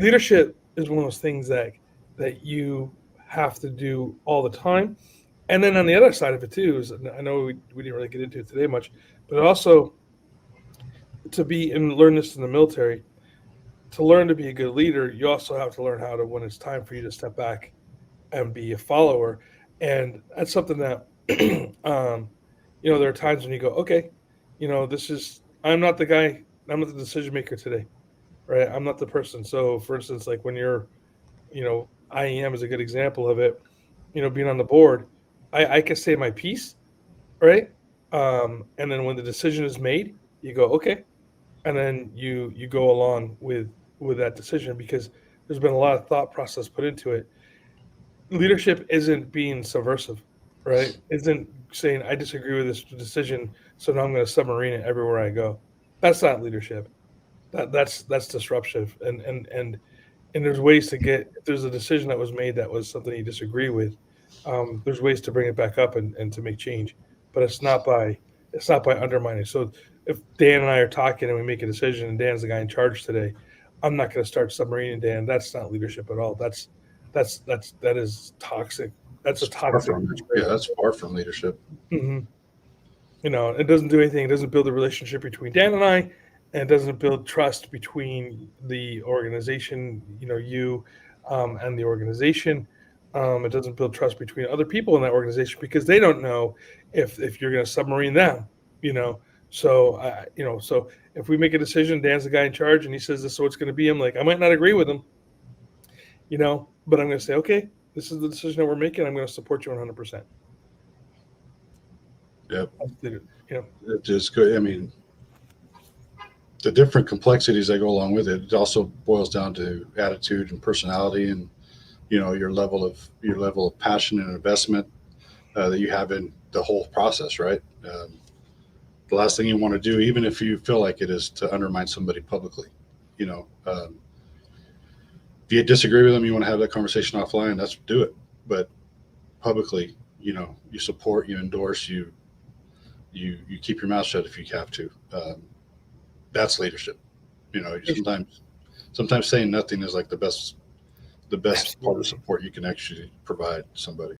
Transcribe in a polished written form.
leadership is one of those things that you have to do all the time. And then on the other side of it too is, I know we didn't really get into it today much, but also to be and learn this in the military. To learn to be a good leader, you also have to learn how to, when it's time for you to step back and be a follower. And that's something that, there are times when you go, okay, I'm not the guy, I'm not the decision maker today, right? I'm not the person. So, for instance, like when IEM is a good example of it, being on the board, I can say my piece, right? And then when the decision is made, you go, okay, and then you go along with that decision because there's been a lot of thought process put into it. Leadership isn't being subversive, right? Isn't saying I disagree with this decision, so now I'm going to submarine it everywhere I go. That's not leadership. That's disruptive, and there's ways to get, if there's a decision that was made that was something you disagree with, there's ways to bring it back up and to make change, but it's not by undermining. So if Dan and I are talking and we make a decision and Dan's the guy in charge today, I'm not going to start submarining Dan. That's not leadership at all. That is toxic. That's a It's far toxic from, yeah, trait. that's far from leadership. Hmm. It doesn't do anything. It doesn't build a relationship between Dan and I, and it doesn't build trust between the organization, you, and the organization. It doesn't build trust between other people in that organization because they don't know if you're going to submarine them. You know, so if we make a decision, Dan's the guy in charge, and he says this is what's going to be. I'm like, I might not agree with him, but I'm going to say, okay, this is the decision that we're making. I'm going to support you 100%. Yep. You know, It just good. I mean, the different complexities that go along with it. It also boils down to attitude and personality, and your level of passion and investment that you have in the whole process. Right. The last thing you want to do, even if you feel like it, is to undermine somebody publicly. You know, if you disagree with them, you want to have that conversation offline. That's do it. But publicly, you support, you endorse, you keep your mouth shut if you have to. That's leadership. Sometimes saying nothing is like the best part of absolutely. support you can actually provide somebody.